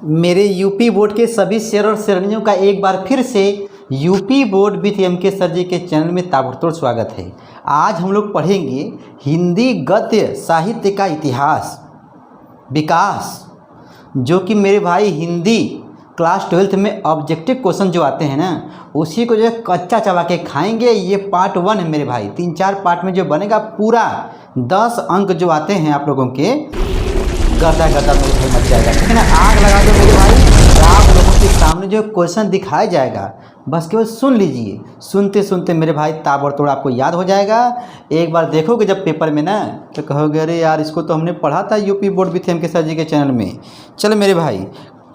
मेरे UP board के सभी शेर और शेरनियों का एक बार फिर से UP board with MK sir ji के चैनल में ताबड़तोड़ स्वागत है। आज हम लोग पढ़ेंगे हिंदी गद्य साहित्य का इतिहास विकास, जो कि मेरे भाई हिंदी क्लास 12th में ऑब्जेक्टिव क्वेश्चन जो आते हैं ना, उसी को जो है कच्चा चबा के खाएंगे। ये पार्ट 1 है मेरे भाई। 3-4 पार्ट में जो बनेगा पूरा 10 अंक जो आते हैं आप लोगों के गर्दा गर्दा मेरे भाई मच जाएगा, ठीक है ना। आग लगा दो मेरे भाई, आप लोगों के सामने जो क्वेश्चन दिखाया जाएगा बस केवल सुन लीजिए। सुनते सुनते मेरे भाई ताबड़तोड़ आपको याद हो जाएगा। एक बार देखोगे जब पेपर में ना, तो कहोगे अरे यार इसको तो हमने पढ़ा था UP board with MK sir ji के चैनल में। चलो मेरे भाई,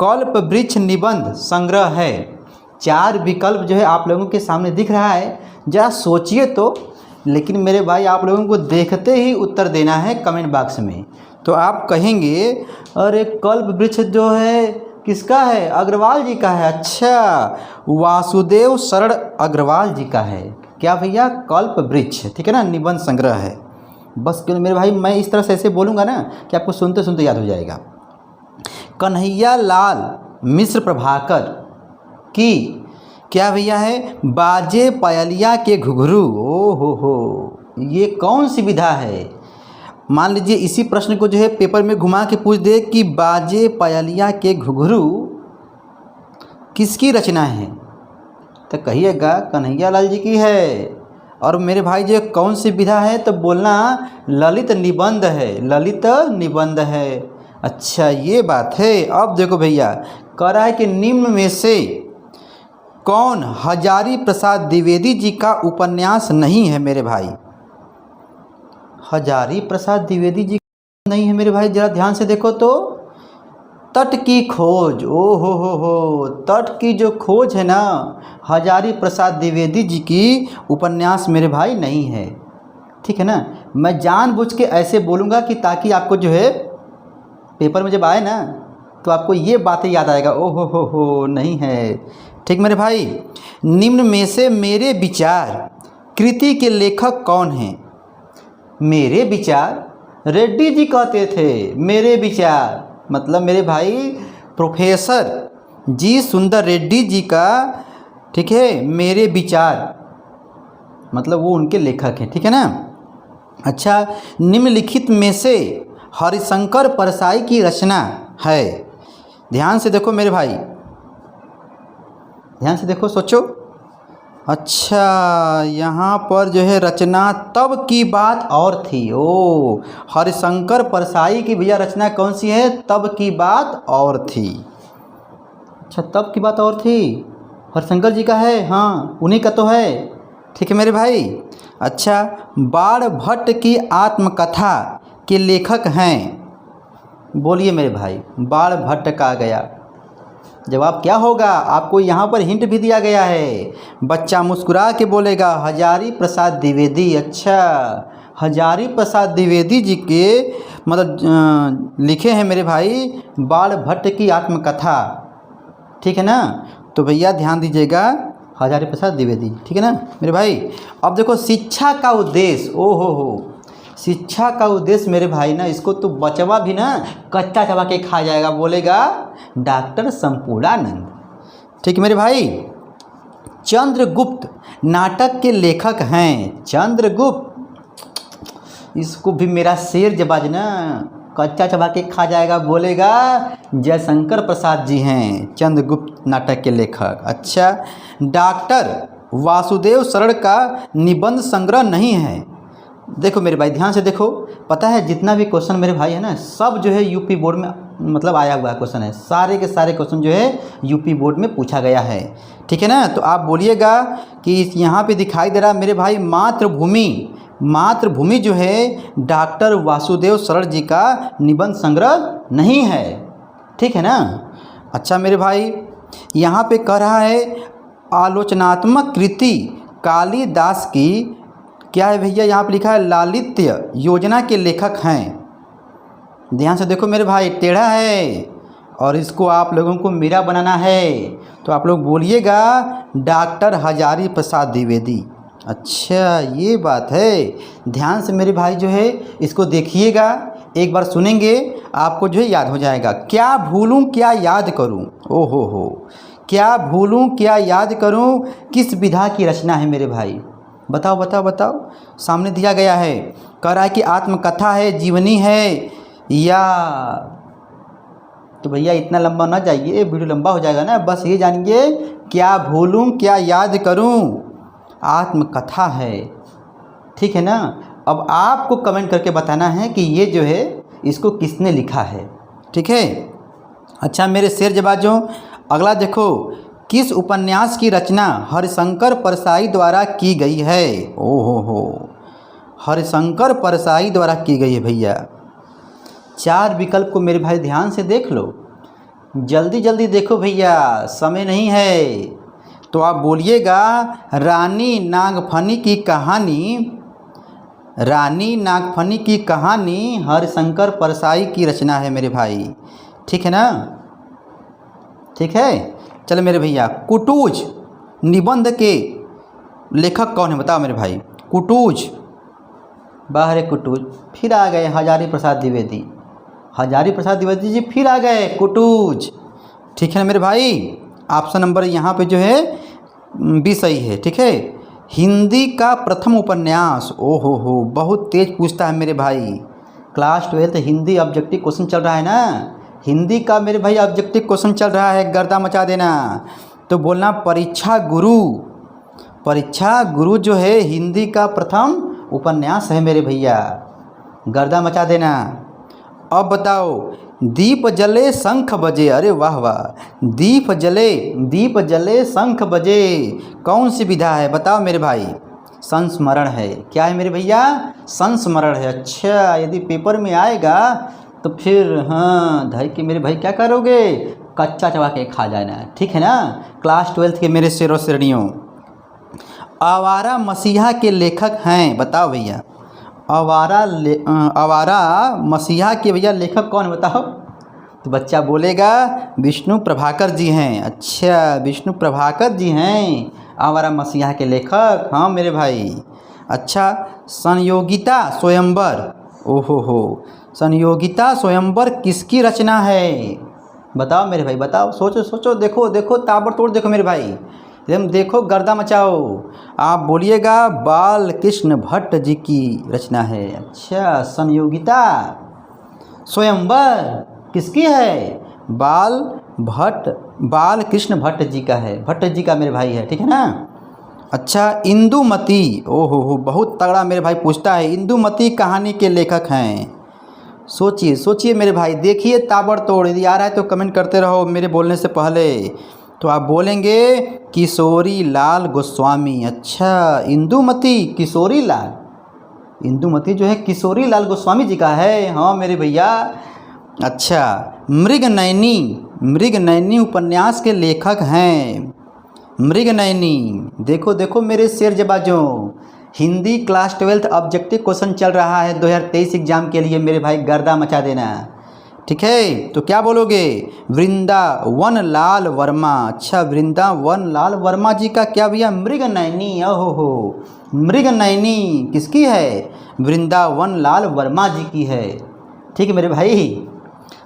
कल्प वृक्ष निबंध संग्रह है। 4 विकल्प जो है आप लोगों के सामने दिख रहा है, जरा सोचिए तो। लेकिन मेरे भाई आप लोगों को देखते ही उत्तर देना है कमेंट बॉक्स में। तो आप कहेंगे अरे कल्प वृक्ष जो है किसका है? अग्रवाल जी का है। अच्छा, वासुदेव शरण अग्रवाल जी का है। क्या भैया? कल्प वृक्ष, ठीक है ना, निबंध संग्रह है। बस मेरे भाई मैं इस तरह से ऐसे बोलूँगा ना कि आपको सुनते सुनते याद हो जाएगा। कन्हैया लाल मिश्र प्रभाकर की क्या भैया है? बाजे पायलिया के घुघरू। ओ हो, ये कौन सी विधा है? मान लीजिए इसी प्रश्न को जो है पेपर में घुमा के पूछ दे कि बाजे पायलिया के घुघरू किसकी रचना है, तो कहिएगा कन्हैया लाल जी की है। और मेरे भाई जो कौन सी विधा है, तो बोलना ललित निबंध है। ललित निबंध है। अच्छा, ये बात है। अब देखो भैया, कह रहा है कि निम्न में से कौन हजारी प्रसाद द्विवेदी जी का उपन्यास नहीं है? मेरे भाई हजारी प्रसाद द्विवेदी जी नहीं है मेरे भाई, जरा ध्यान से देखो तो। तट की खोज। ओ हो, तट की जो खोज है ना, हजारी प्रसाद द्विवेदी जी की उपन्यास मेरे भाई नहीं है, ठीक है ना। मैं जानबूझ के ऐसे बोलूँगा कि ताकि आपको जो है पेपर में जब आए ना तो आपको ये बातें याद आएगा। ओ हो, नहीं है, ठीक मेरे भाई। निम्न में से मेरे विचार कृति के लेखक कौन हैं? मेरे विचार रेड्डी जी कहते थे। मेरे विचार मतलब मेरे भाई प्रोफेसर जी सुंदर रेड्डी जी का, ठीक है, मेरे विचार मतलब वो उनके लेखक हैं, ठीक है ना। अच्छा, निम्नलिखित में से हरिशंकर परसाई की रचना है। ध्यान से देखो मेरे भाई, ध्यान से देखो, सोचो। अच्छा, यहाँ पर जो है रचना तब की बात और थी। ओ, हरिशंकर परसाई की भैया रचना कौन सी है? तब की बात और थी। अच्छा, तब की बात और थी, हरिशंकर जी का है। हाँ, उन्हीं का तो है, ठीक है मेरे भाई। अच्छा, बाण भट्ट की आत्मकथा के लेखक हैं। बोलिए मेरे भाई, बाण भट्ट का आ गया। जवाब क्या होगा? आपको यहाँ पर हिंट भी दिया गया है। बच्चा मुस्कुरा के बोलेगा हजारी प्रसाद द्विवेदी। अच्छा, हजारी प्रसाद द्विवेदी जी के मतलब लिखे हैं मेरे भाई बाण भट्ट की आत्मकथा, ठीक है ना। तो भैया ध्यान दीजिएगा, हजारी प्रसाद द्विवेदी, ठीक है ना मेरे भाई। अब देखो शिक्षा का उद्देश्य। ओ हो, शिक्षा का उद्देश्य मेरे भाई ना, इसको तो बचवा भी ना कच्चा चबा के खा जाएगा, बोलेगा डॉक्टर संपूर्णानंद, ठीक है मेरे भाई। चंद्रगुप्त नाटक के लेखक हैं। चंद्रगुप्त, इसको भी मेरा शेर जबाज ना कच्चा चबा के खा जाएगा, बोलेगा जयशंकर प्रसाद जी हैं चंद्रगुप्त नाटक के लेखक। अच्छा, डॉक्टर वासुदेव शरण का निबंध संग्रह नहीं है। देखो मेरे भाई ध्यान से देखो, पता है जितना भी क्वेश्चन मेरे भाई है ना, सब जो है यूपी बोर्ड में मतलब आया हुआ क्वेश्चन है। सारे के सारे क्वेश्चन जो है यूपी बोर्ड में पूछा गया है, ठीक है ना। तो आप बोलिएगा कि यहाँ पे दिखाई दे रहा मेरे भाई मातृभूमि जो है डॉक्टर वासुदेव शरण जी का निबंध संग्रह नहीं है, ठीक है ना। अच्छा मेरे भाई, यहाँ पे कह रहा है आलोचनात्मक कृति कालिदास की क्या है भैया? यहाँ पर लिखा है लालित्य योजना के लेखक हैं। ध्यान से देखो मेरे भाई, टेढ़ा है और इसको आप लोगों को मेरा बनाना है। तो आप लोग बोलिएगा डॉक्टर हजारी प्रसाद द्विवेदी। अच्छा, ये बात है। ध्यान से मेरे भाई जो है इसको देखिएगा, एक बार सुनेंगे आपको जो है याद हो जाएगा। क्या भूलूं क्या याद करूं, ओ हो, क्या भूलूं क्या याद करूं, किस विधा की रचना है मेरे भाई। बताओ बताओ बताओ, सामने दिया गया है, कह रहा है कि आत्मकथा है, जीवनी है, या तो भैया इतना लंबा ना जाइए, वीडियो लंबा हो जाएगा ना। बस ये जानिए क्या भूलूं क्या याद करूं, आत्मकथा है, ठीक है ना। अब आपको कमेंट करके बताना है कि ये जो है इसको किसने लिखा है, ठीक है। अच्छा मेरे शेर जबाजों, अगला देखो, किस उपन्यास की रचना हरिशंकर परसाई द्वारा की गई है। ओ हो, हरिशंकर परसाई द्वारा की गई है भैया। 4 विकल्प को मेरे भाई ध्यान से देख लो, जल्दी जल्दी देखो भैया, समय नहीं है। तो आप बोलिएगा रानी नागफनी की कहानी, रानी नागफनी की कहानी हरिशंकर परसाई की रचना है मेरे भाई, ठीक है ना, ठीक है। चलो मेरे भैया, कुटूज निबंध के लेखक कौन है बताओ मेरे भाई। कुटूज, बाहर कुटूज, फिर आ गए हजारी प्रसाद द्विवेदी, हजारी प्रसाद द्विवेदी जी फिर आ गए कुटूज, ठीक है ना मेरे भाई। ऑप्शन नंबर यहाँ पे जो है भी सही है, ठीक है। हिंदी का प्रथम उपन्यास, ओ हो, बहुत तेज पूछता है मेरे भाई। क्लास 12 हिंदी ऑब्जेक्टिव क्वेश्चन चल रहा है ना, हिंदी का मेरे भाई ऑब्जेक्टिव क्वेश्चन चल रहा है, गर्दा मचा देना। तो बोलना परीक्षा गुरु, परीक्षा गुरु जो है हिंदी का प्रथम उपन्यास है मेरे भैया, गर्दा मचा देना। अब बताओ, दीप जले शंख बजे, अरे वाह वाह, दीप जले शंख बजे, कौन सी विधा है बताओ मेरे भाई। संस्मरण है, क्या है मेरे भैया, संस्मरण है। अच्छा यदि पेपर में आएगा तो फिर हाँ धर के मेरे भाई क्या करोगे, कच्चा चबा के खा जाना, ठीक है ना। क्लास 12 के मेरे शेरों शेरनियों, आवारा मसीहा के लेखक हैं बताओ भैया। आवारा मसीहा के भैया लेखक कौन है बताओ। तो बच्चा बोलेगा विष्णु प्रभाकर जी हैं। अच्छा विष्णु प्रभाकर जी हैं आवारा मसीहा के लेखक, हाँ मेरे भाई। अच्छा संयोगिता स्वयंवर, ओहो हो, संयोगिता स्वयंवर किसकी रचना है बताओ मेरे भाई, बताओ, सोचो सोचो, देखो देखो ताबड़तोड़ देखो मेरे भाई, एकदम देखो गर्दा मचाओ। आप बोलिएगा बाल कृष्ण भट्ट जी की रचना है। अच्छा संयोगिता स्वयंवर किसकी है, बाल कृष्ण भट्ट जी का है, भट्ट जी का मेरे भाई है, ठीक है ना। अच्छा इंदुमती, ओहो हो, बहुत तगड़ा मेरे भाई पूछता है, इंदुमती कहानी के लेखक हैं। सोचिए सोचिए मेरे भाई, देखिए ताबड़तोड़, यदि आ रहा है तो कमेंट करते रहो मेरे बोलने से पहले। तो आप बोलेंगे किशोरी लाल गोस्वामी। अच्छा इंदुमती किशोरी लाल, इंदुमती जो है किशोरी लाल गोस्वामी जी का है, हाँ मेरे भैया। अच्छा मृगनयनी उपन्यास के लेखक हैं, मृगनयनी। देखो देखो मेरे शेर जबाजों, हिंदी क्लास 12 ऑब्जेक्टिव क्वेश्चन चल रहा है 2023 एग्जाम के लिए मेरे भाई, गर्दा मचा देना, ठीक है। तो क्या बोलोगे, वृंदावन लाल वर्मा। अच्छा वृंदावन लाल वर्मा जी का क्या भैया, मृगनयनी, ओहो हो, मृगनयनी किसकी है, वृंदावन लाल वर्मा जी की है, ठीक है मेरे भाई।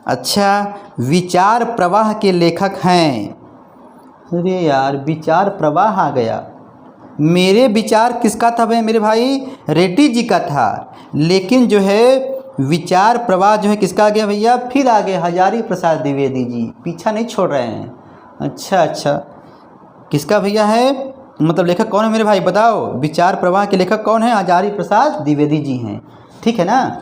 अच्छा विचार प्रवाह के लेखक हैं, अरे यार विचार प्रवाह आ गया, मेरे विचार किसका था भाई मेरे भाई, रेड्डी जी का था, लेकिन जो है विचार प्रवाह जो है किसका आ गया भैया, फिर आ गए हजारी प्रसाद द्विवेदी जी, पीछा नहीं छोड़ रहे हैं। अच्छा अच्छा किसका भैया है, मतलब लेखक कौन है मेरे भाई बताओ, विचार प्रवाह के लेखक कौन है, हजारी प्रसाद द्विवेदी जी हैं, ठीक है ना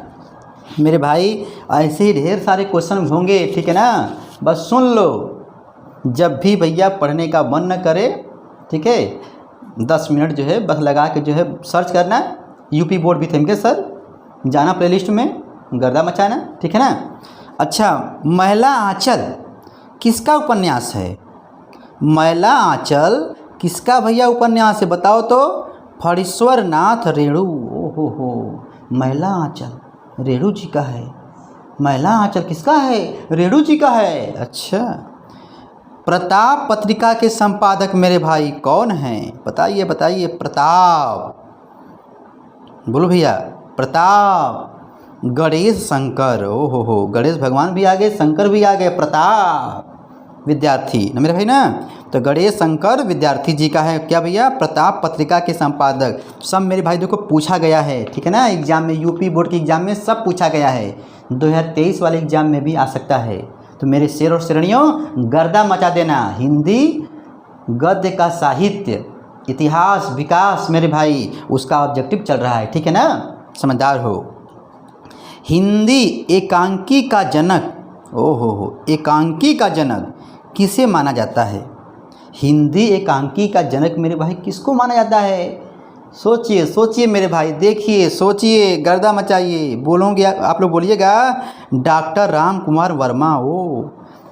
मेरे भाई। ऐसे ही ढेर सारे क्वेश्चन होंगे, ठीक है ना, बस सुन लो, जब भी भैया पढ़ने का मन न करे, ठीक है, 10 मिनट जो है बस लगा के जो है सर्च करना, यूपी बोर्ड भी थे सर, जाना प्लेलिस्ट में, गर्दा मचाना, ठीक है ना। अच्छा महिला आंचल किसका उपन्यास है, महिला आंचल किसका भैया उपन्यास है बताओ तो, फणीश्वर नाथ रेणु, ओहो हो, महिला आंचल रेणु जी का है, महिला आंचल किसका है, रेणु जी का है। अच्छा प्रताप पत्रिका के संपादक मेरे भाई कौन हैं बताइए बताइए, प्रताप बोलो भैया, प्रताप गणेश शंकर, ओ हो, गणेश भगवान भी आ गए, शंकर भी आ गए, प्रताप विद्यार्थी ना मेरे भाई ना। तो गणेश शंकर विद्यार्थी जी का है क्या भैया, प्रताप पत्रिका के संपादक। सब मेरे भाई देखो पूछा गया है, ठीक है ना, एग्जाम में, यूपी बोर्ड के एग्जाम में सब पूछा गया है, 2023 वाले एग्जाम में भी आ सकता है। तो मेरे शेर और शेरनियों गर्दा मचा देना। हिंदी गद्य का साहित्य, इतिहास, विकास मेरे भाई उसका ऑब्जेक्टिव चल रहा है, ठीक है ना, समझदार हो। हिंदी एकांकी का जनक, ओ हो, एकांकी का जनक किसे माना जाता है? हिंदी एकांकी का जनक मेरे भाई किसको माना जाता है? सोचिए सोचिए मेरे भाई, देखिए सोचिए, गर्दा मचाइए, बोलोगे आप लोग, बोलिएगा डॉक्टर राम कुमार वर्मा। ओ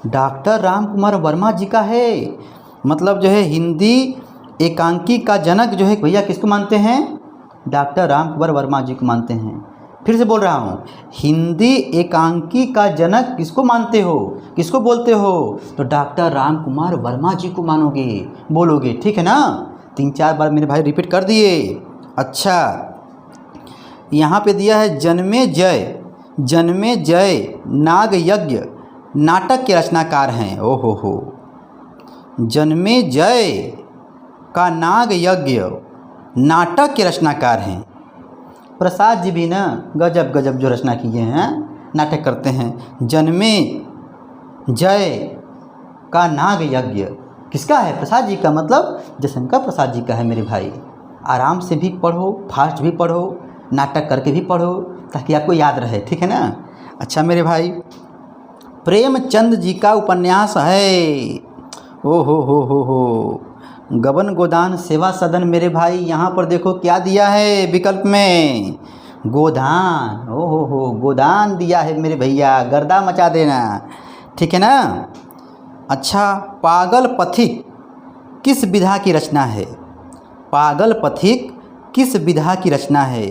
डॉक्टर राम कुमार वर्मा जी का है, मतलब जो है हिंदी एकांकी का जनक जो है भैया किसको मानते हैं? डॉक्टर राम कुमार वर्मा जी को मानते हैं। फिर से बोल रहा हूँ, हिंदी एकांकी का जनक किसको मानते हो, किसको बोलते हो? तो डॉक्टर राम कुमार वर्मा जी को मानोगे, बोलोगे, ठीक है ना। 3-4 बार मेरे भाई रिपीट कर दिए। अच्छा, यहाँ पे दिया है जन्मे जय नाग यज्ञ नाटक के रचनाकार हैं। ओ हो, जन्मे जय का नाग यज्ञ नाटक के रचनाकार हैं। प्रसाद जी भी ना गजब गजब जो रचना किए हैं, नाटक करते हैं। जन्मे जय का नाग यज्ञ किसका है? प्रसाद जी का, मतलब जयशंकर प्रसाद जी का है मेरे भाई। आराम से भी पढ़ो, फास्ट भी पढ़ो, नाटक करके भी पढ़ो, ताकि आपको याद रहे, ठीक है ना। अच्छा मेरे भाई, प्रेमचंद जी का उपन्यास है, ओ हो, गबन गोदान सेवा सदन मेरे भाई। यहाँ पर देखो क्या दिया है विकल्प में, गोदान, ओ हो, गोदान दिया है मेरे भैया, गर्दा मचा देना, ठीक है ना। अच्छा, पागल पथिक किस विधा की रचना है? पागल पथिक किस विधा की रचना है?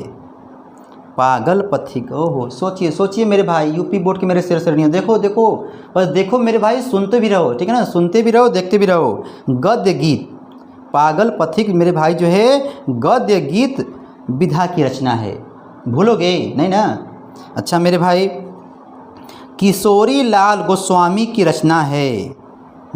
पागल पथिक, ओहो, सोचिए सोचिए मेरे भाई, यूपी बोर्ड के मेरे शेर शेरनियों, देखो देखो, बस देखो मेरे भाई, सुनते भी रहो, ठीक है ना, सुनते भी रहो, देखते भी रहो। गद्य गीत, पागल पथिक मेरे भाई जो है गद्य गीत विधा की रचना है, भूलोगे नहीं ना। अच्छा मेरे भाई, किशोरी लाल गोस्वामी की रचना है,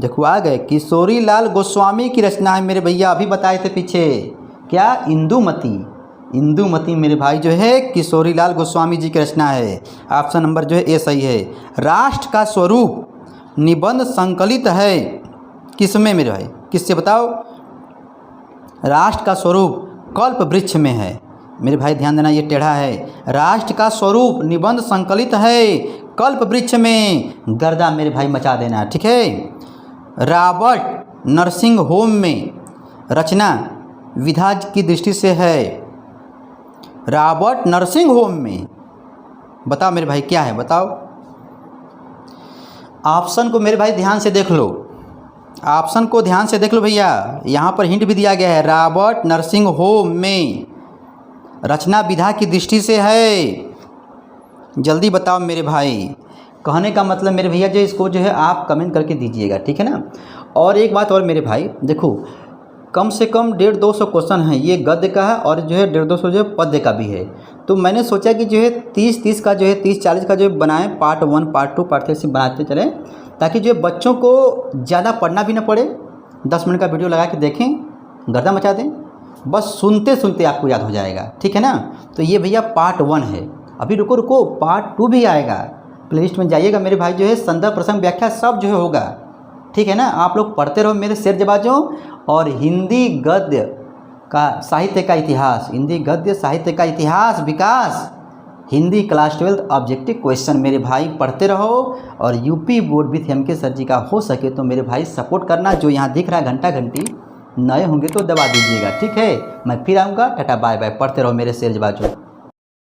देखो आ गए, किशोरी लाल गोस्वामी की रचना है मेरे भैया, अभी बताए थे पीछे, क्या? इंदुमती। इंदुमती मेरे भाई जो है किशोरी लाल गोस्वामी जी की रचना है। ऑप्शन नंबर जो है ए सही है। राष्ट्र का स्वरूप निबंध संकलित है किसमें मेरे भाई, किससे बताओ? राष्ट्र का स्वरूप कल्प वृक्ष में है मेरे भाई, ध्यान देना, ये टेढ़ा है। राष्ट्र का स्वरूप निबंध संकलित है कल्प वृक्ष में, गर्दा मेरे भाई मचा देना, ठीक है। रॉबर्ट नर्सिंग होम में रचना विधा की दृष्टि से है, रॉबर्ट नर्सिंग होम में, बताओ मेरे भाई क्या है, बताओ। ऑप्शन को मेरे भाई ध्यान से देख लो, ऑप्शन को ध्यान से देख लो भैया, यहाँ पर हिंट भी दिया गया है, रॉबर्ट नर्सिंग होम में रचना विधा की दृष्टि से है, जल्दी बताओ मेरे भाई। कहने का मतलब मेरे भैया जो इसको जो है आप कमेंट करके दीजिएगा, ठीक है ना। और एक बात और मेरे भाई, देखो कम से कम 150-200 क्वेश्चन है, ये गद्य का है और जो है 150-200 जो है पद्य का भी है। तो मैंने सोचा कि जो है 30-30 का जो है 30-40 का जो है बनाएं, पार्ट 1 पार्ट 2 पार्ट 3 से बनाते चलें, ताकि जो है बच्चों को ज़्यादा पढ़ना भी ना पड़े, 10 मिनट का वीडियो लगा के देखें, गर्दा मचा दें, बस सुनते सुनते आपको याद हो जाएगा, ठीक है ना। तो ये भैया पार्ट 1 है, अभी रुको रुको, पार्ट 2 भी आएगा, प्लेलिस्ट में जाइएगा मेरे भाई, जो है संदर्भ प्रसंग व्याख्या सब जो है होगा, ठीक है ना। आप लोग पढ़ते रहो मेरे शेर जबाजों। और हिंदी गद्य का साहित्य का इतिहास, हिंदी गद्य साहित्य का इतिहास विकास, हिंदी क्लास 12 ऑब्जेक्टिव क्वेश्चन मेरे भाई पढ़ते रहो। और UP board with MK sir ji का हो सके तो मेरे भाई सपोर्ट करना, जो यहाँ दिख रहा है घंटा घंटी, नए होंगे तो दबा दीजिएगा, ठीक है। मैं फिर आऊँगा, टाटा बाय बाय, पढ़ते रहो मेरे शेर जबाजों।